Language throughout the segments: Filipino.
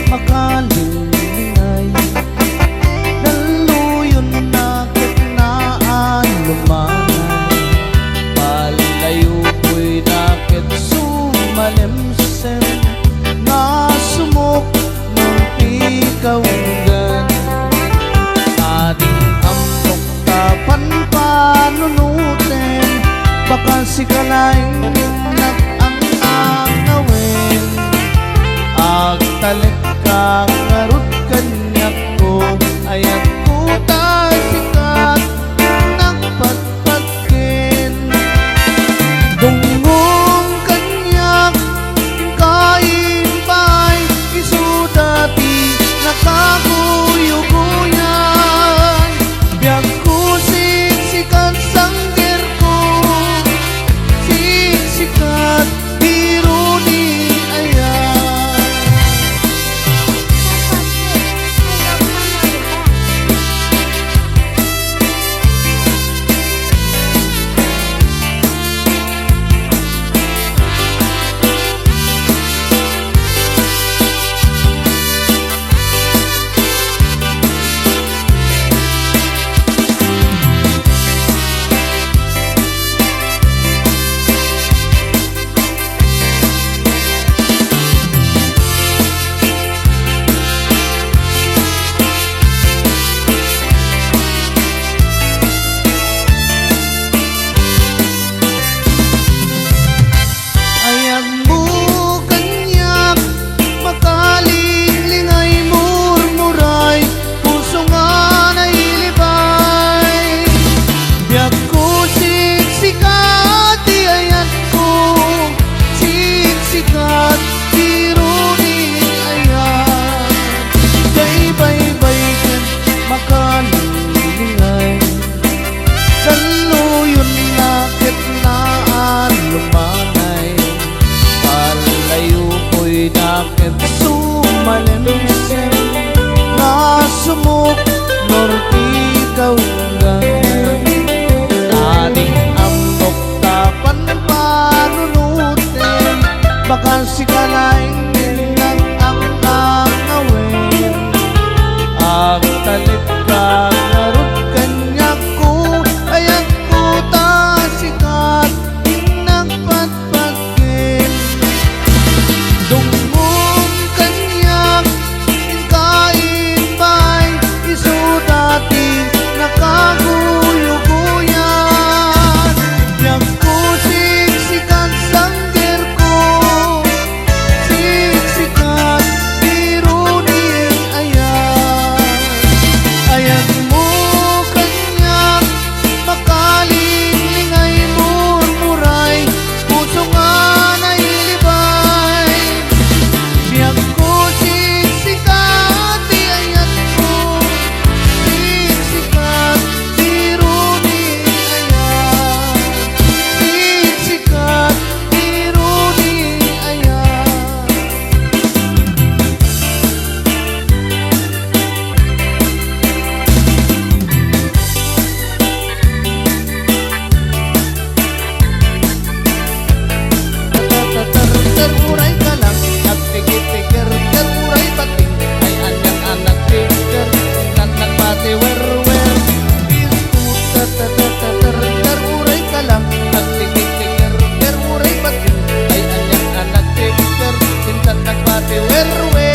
makalingay daluyon na kitnaan lumanay palayo ko'y nakit sumalimsim na sumok ng ikawgan ating amok tapan panunutin baka sikalaing nag-ang-angawin agtalik kang ngarut kanyak ko ayat ko tasikat nagpatpatkin dungong kanyak kain ba'y isudati nakakuyuguyan biyak ko siksikat sanggir ko siksikat biro ni ayan. Sumalimsim na sumuk norti kaugan ating amok tapan panunutin baka sikalaing nilang ang angawin ang talit ka narut kanyak ko ayak ko tasikat nagpatpatkin dungong kanyak kain ba'y isudati nakaguyuguyan biyak ko siksikat sanggir ko siksikat biro ni ayan ayan mo kanyak makalingay murmuray puso nga nailibay biyak ko siksikat di ayat ko siksikat biro ni ayan siksikat biro ni ayan. Teruray ka lang at pikir-pikir teruray bating ay anyang anak pikir nan nagpati wer-wer teruray ka lang at pikir-pikir teruray bating ay anyang anak pikir nan nagpati wer-wer.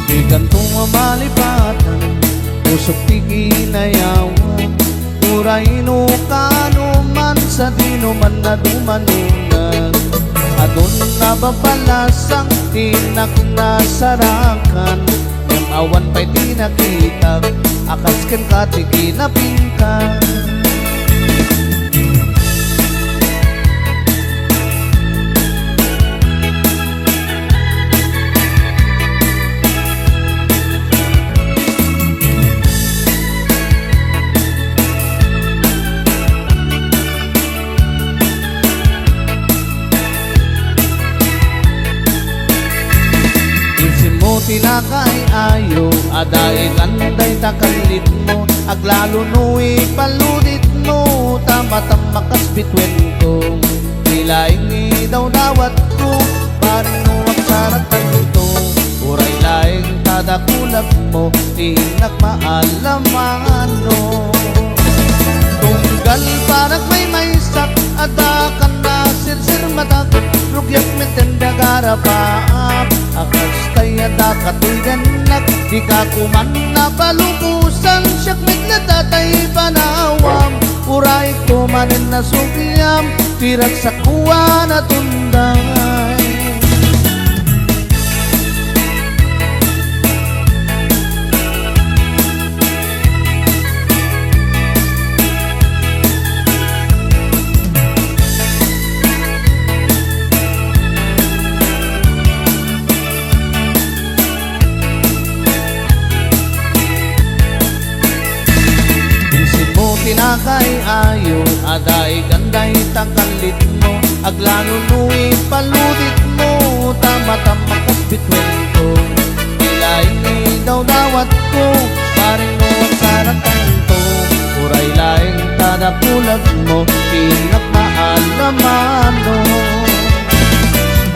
Di gantong malipatan usok tiginayawan uray no kano man sa di dino man na dumanunan. Adun na babalasang tinak na sarakan, yung awan pa'y di nakita, akas ken katiki na pinta. Tinakay ayo, aday kanday takalit mo, aglalo nu'i paludit mo, tama-tamakas bitwen ko. Nilaing daw dawat ko, paring nuwag saratan ito, uray laing tadakulab mo, inak maalamano. Tunggal parang may sak, adakan na sirsir matak, rugyak mitenda garapaap, akas tayo dakatuiganak, di ka kuman na palubusan, siyak mitlatatay panawam, uray kumanin na sugyam, tirak sa kuwa na tunday. Tinakay ayo, aday ganday takalit mo, aglano nu'i paludit mo, tama-tamakas bitwen ko. Nilaing daw dawat ko, paring mo ang saratan to, uray laing tadakulag mo, inak maalamano.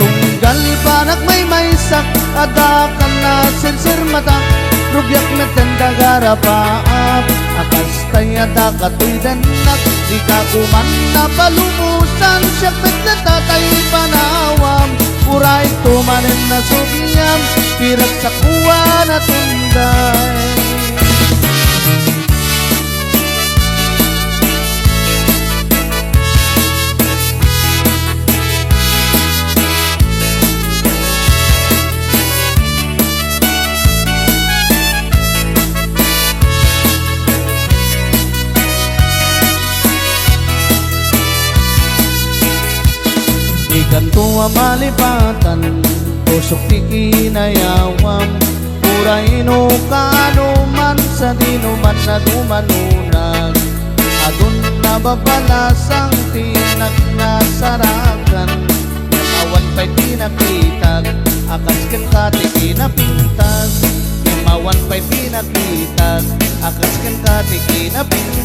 Tunggal panak may sak, adakan na sinsir matak, rugyak metenda garapaap, akas tayo dakatuiganak, di ka kuman na palumusan, siyak mitlatatay panawam, uray tumanin na sugyam, tirak sa kuwa na tunday. Ganto ang malipatan, tusok ti kinayawam, uray no kanuman sa dinuman na dumanunan. Adun na babalasang tinak na sarakan, yamawan pa'y tinakitag, akas ken katiki na pintas. Yamawan pa'y tinakitag, akas ken katiki na pintas.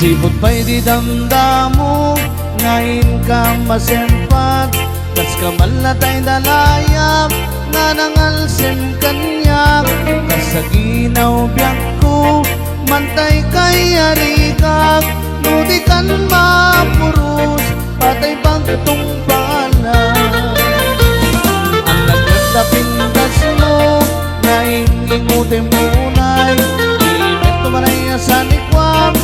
Sibot pa'y di damdamo, ngayon ka masempat, kas kamal na tayo dalayap, nga nangalsim kanyak, kasaginaw biyak ko, mantay kay arikak, nudikan mapurus, patay pagtong pangalan. Ang nagdapindas mo, ngayon ingutin munay, imit tumalay sa nikwam,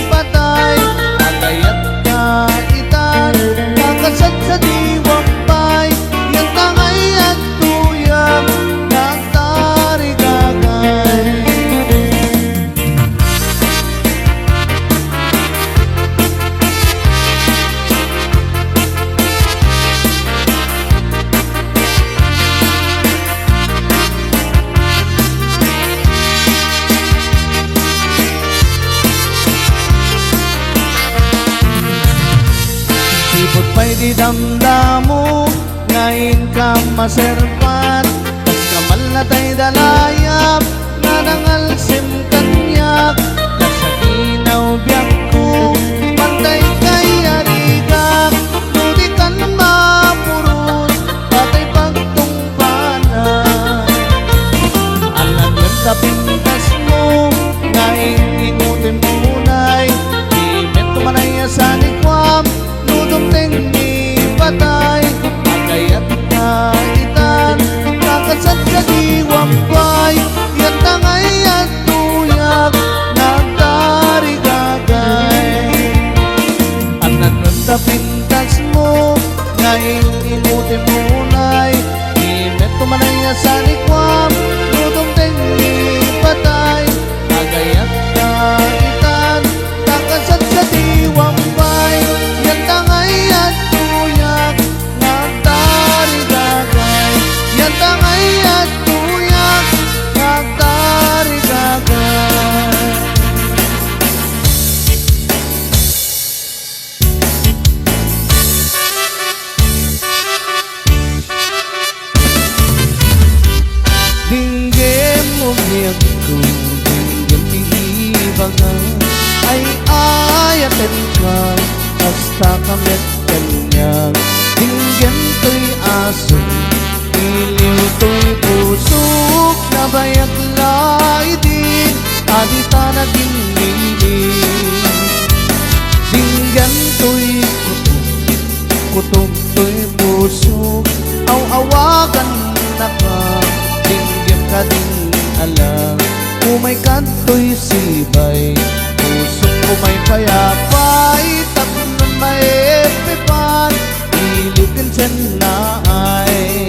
patay, agayat ka itan, kakasad sa diwang pay, yung tangay at tuyang, nagtarigagay. Sibot pa'y di damdamo, ngayon ka maserpat, kas kamal na tayo dalayap, nga nangalsim kanyak, kasaginaw biyak ko, pantay kay arigak, nudikan tengi patay agayat kaitan kakasat sa diwampay yan tangay at tuyak nagtarigagay anananda pintas mo ngayon imuti munay imet tumanay sa likwam tutong tengi patay agayat kaitan kakasat sa diwampay yan tangay at tuyak nagtarigagay yan tangay at tuyak nagtarigagay. Dinggem mo biyag ko, dinggem pihibangan ay ayatin ka, basta kamit kanyang dinggem to'y aso, iliw to'y pusok na bayag laidin, adita na dinilin dinggem to'y kutok to'y pusok, aw-awagan na ka dinggem ka din alam umay kanto'y sibay pusok umay payapay tapnon may epipan iliwin sen na ay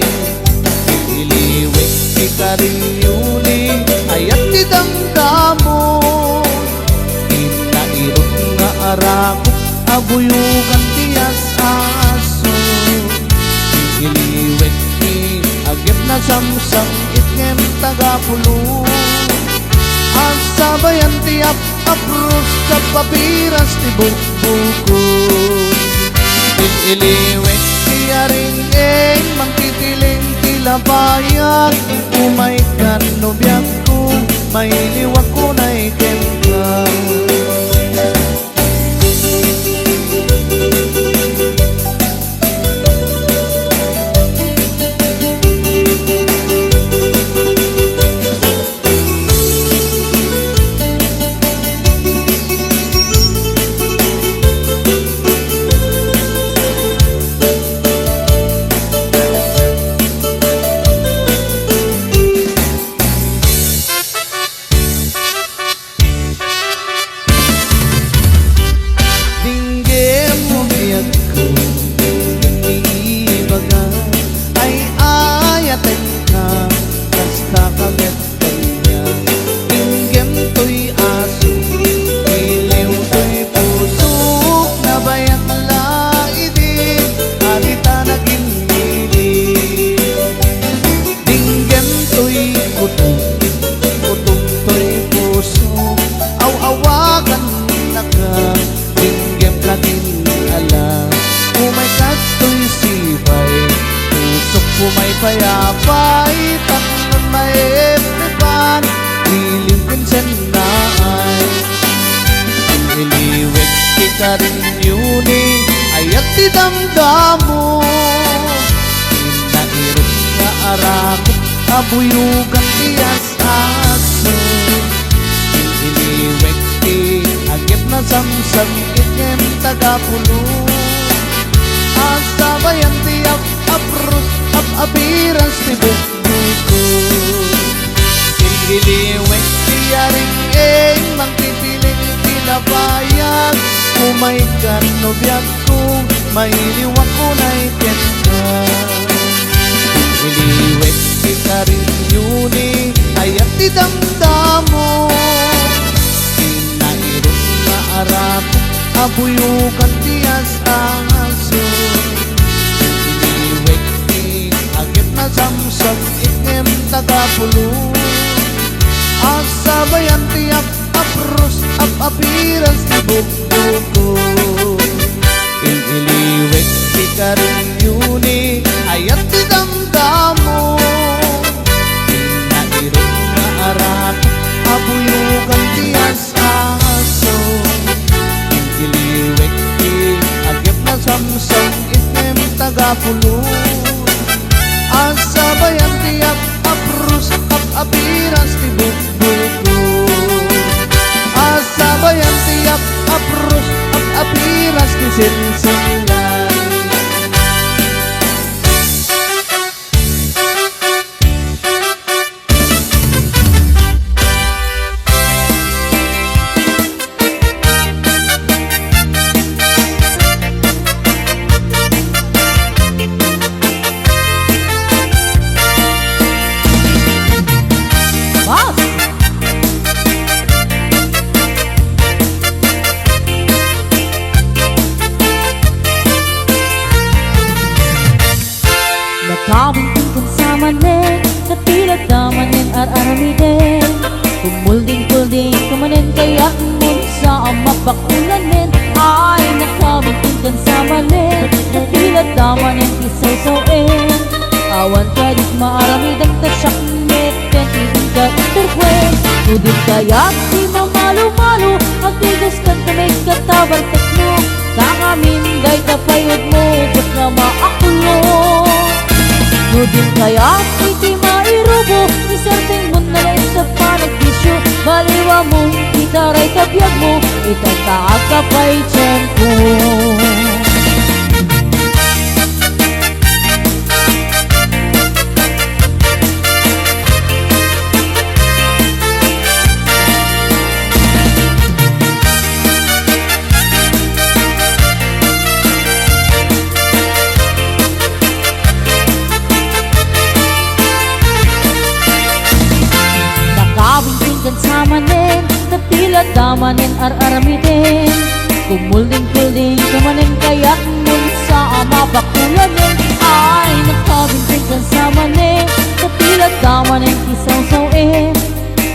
iliwik ikarinyuni ayat idamdamo inairot nga arakot abuyugan tiyas aso iliwik agip na samsang itngem tagapulo ang sabayan tiap apros sa papiras ti bukbuko iliwek tiyaring eng mangtitiling tilabayan umay kan nobyak ko may liwak ko na ikengkang payapay taknon may epipan iliwin sen na ay iliwik ikarinyuni ayat idamdamo inairot nga arakot abuyugan tiyas aso iliwik agip na samsam itngem tagapulo asabayan tiyak apros apiras ti bukbuko iliwek tiyaring eng mangpipiling tinabayan umay kan nobyak ko may liwak ko na ikenta iliwek ti karinyuni ayat ti damdamo inairot na arap abuyukan tiyas aso samsam itngem tagapulo asabayan tiyak apros apiras ti bukbuko iliwek ti karinyuni ayat ti damdamo inairot na arap abuyugan tiyas aso iliwek ti agip na samsam itngem tagapulo asabayan tiyak apros apiras ti bukbuko asabayan tiyak apros apiras ti sinsilan Nakawin sa manen, katilag damanin ar-aramiden. Kumulding-kulding kumanen kaya mo sa mapakulanin. Ay nakawin sa manen, katilag damanin isaw-sawin. Awan ka dit maaramidang tasyak meten, ibig ka interkwen. Tudin kaya di mamalo-malo, agdigas kan kamay katabar tekno. Kakamin day tapayod mo, dik na maakulo. Tudin kaya iti mairubo, isarting mo na lang sa panagbisyo. Baliwa mo, itaray kabiyag mo, itataag ka pa'y tiyan ko. Sa manen, natila damanin ar-aramiden. Kumulding-kulding kamanin kaya nun sa mapakulanin. Ay nakabintin sa manen, natila damanin isaw-sawin.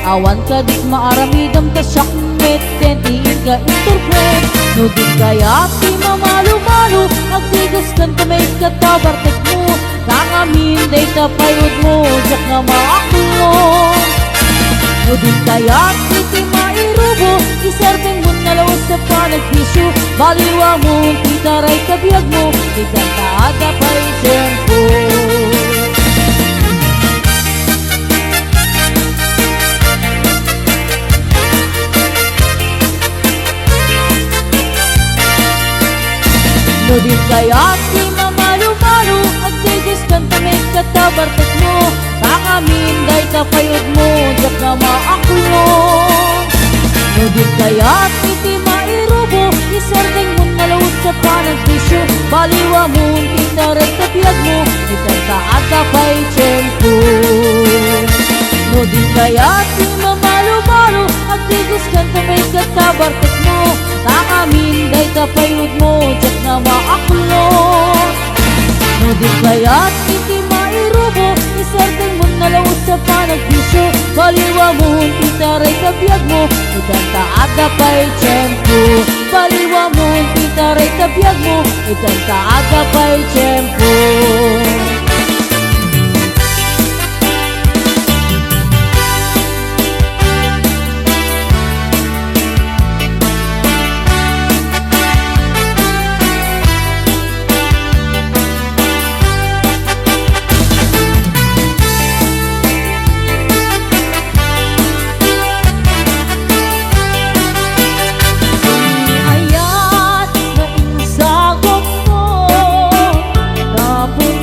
Awan ka dit maaramidam tasyak meten, tiin ka interpret. Nudin kaya ti mamalo-malo, agdigas kan kamay katabartek mo. Kakamin day tapayod mo, jak na maakulong. Nudin kaya iti mairubo, isarting mo nalawas sa panagbisyo. Baliwa mo, titaray kabiyag mo, itataada pa'y tempo. Nudin kaya iti mamalo-malo, agdigas kan tamay katabartek mo. Kakamin day kapayod mo, jak na maakulong. Nudin kaya iti mairubo, isarting mo nalawot sa panagbisyo. Baliwa mo, titaray kabiyag mo, itataada pa'y tempo. Nudin kaya iti mamalo-malo, agdigos kan kamay katabartek mo. Kakamin day kapayod mo, jak na maakulong. Nudin kaya iti mairubo, isarting mo nalawot sa panagbisyo. Baliwa mo, titaray kabiyag mo, itataada pa'y tempo. Baliwa mo, titaray kabiyag mo, itataada pa'y tempo. Ayat na insagom mo, tapon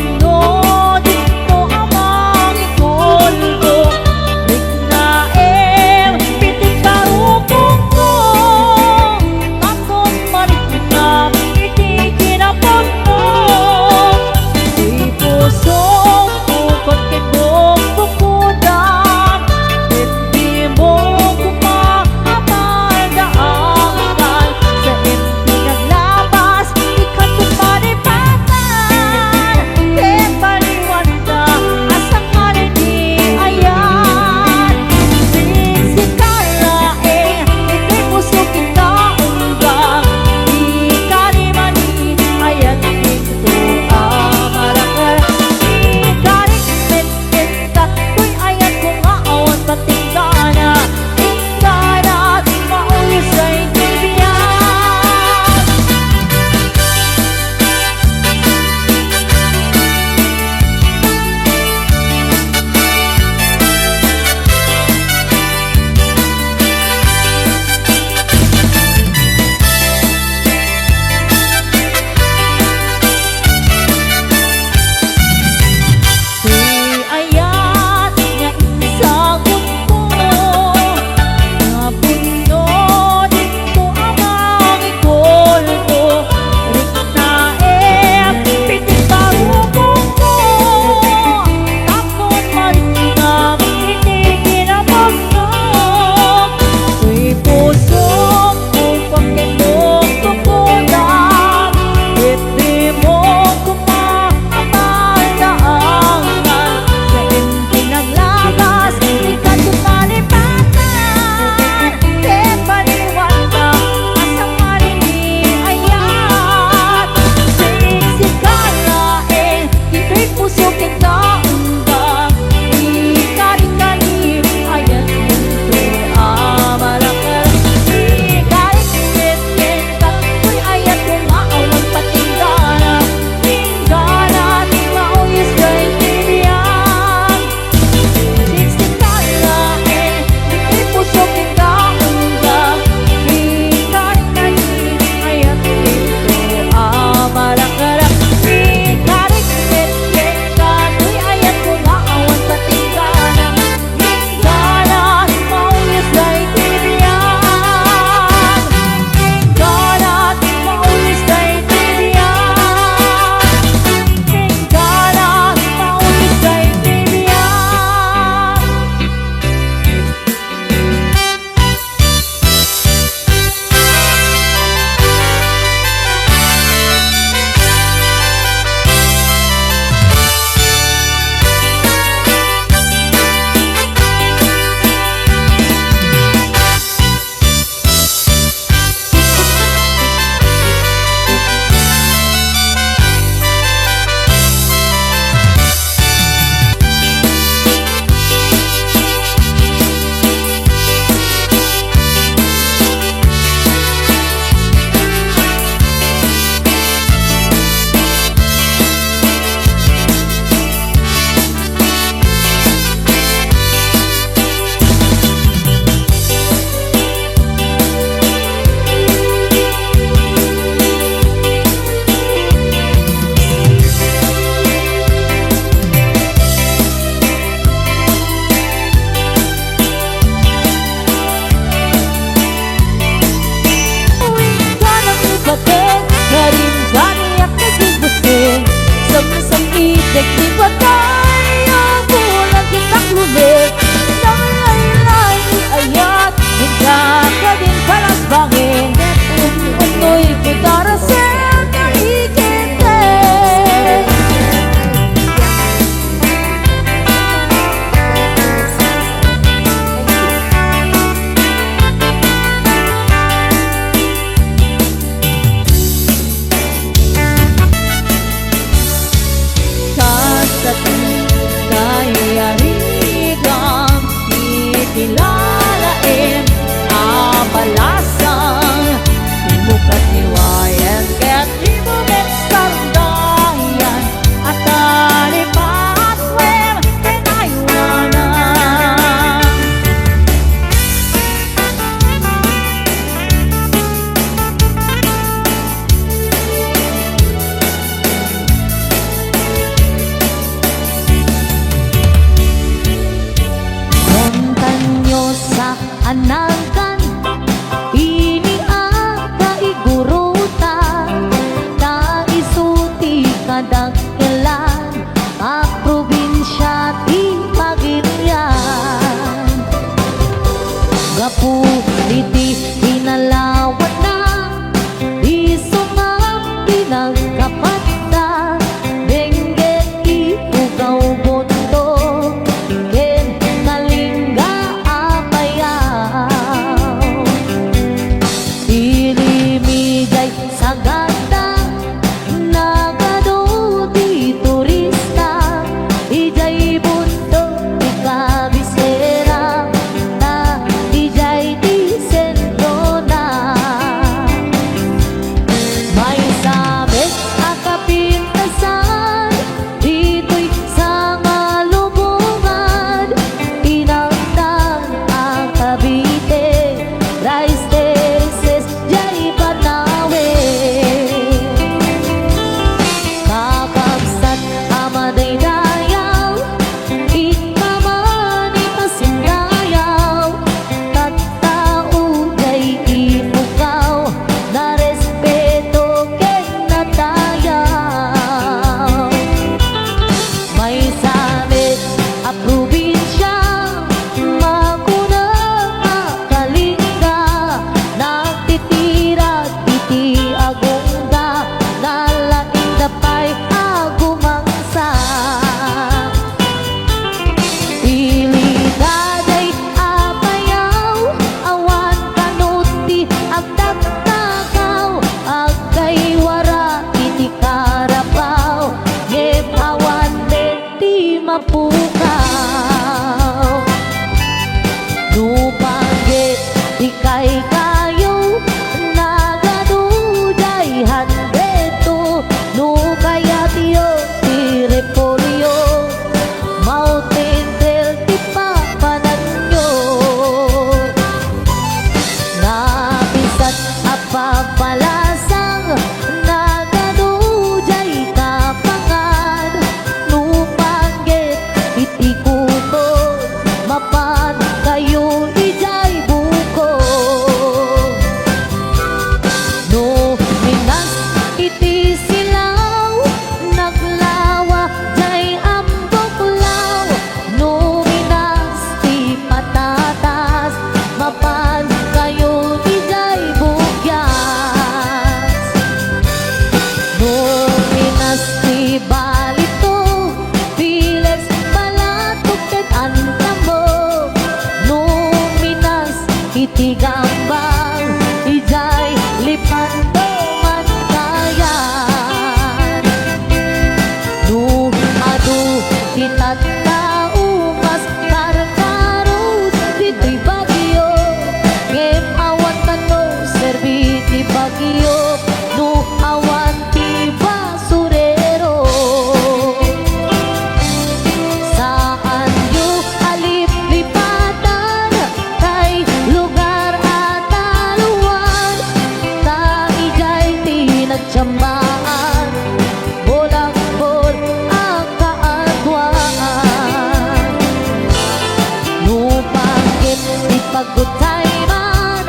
kadangkelan ang probinsya ti Pagirian. Gapu iti hinalawan na iso nga pinagkapata Benggit ipugaw bondo ken kalingga apayaw Ilimigay sa ganda nagado di turista ijay bundok di kabisera na ijay di sentro na may sabit akapintasan dito'y sa malubungan inangtan ang Cavite rice terraces jay panawin kakabsat amaday dayaw ikaman ikasindayaw tattao jay ipukaw na respeto ken natayaw may sabit a probinsya makuna makalingga nagtitira iti agungga nalaing dapay agumangsa Iligaday apayaw awan kanuti agdagdagaw agkay wara iti karapaw ngem awan ti mapukaw Nupanggit di kay kayo nagaduday handreto no kaya tiyo ti repolyo mountain trail ti papananyo napisat apapalasang nagaduday kapangan nupanggit iti kubot mapan kayo ijay buko no minas iti silaw naglawa jay amboklaw no minas ti patatas mapan kayo ijay bugyas no minas ti balito Piles balatok ket antamo no minas iti gambang ijay lipanto mankayan no adu kita taumas karkaros dito'y bagyo ngem awan tanong serbi ti bagyo no awan ti basurero saan yu alip-lipatan kay lugar at aluan ta ijay ti nagtsamaan bolakbol ang kaadwaan nupanggit ti pagutay man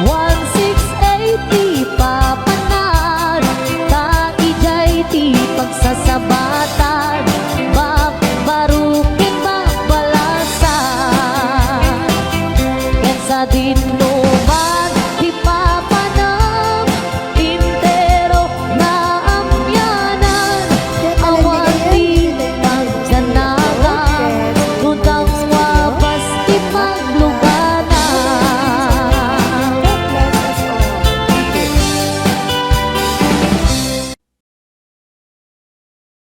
1680 papanan ta ijay ti pagsasabatan barukin babalasan ken sa dinno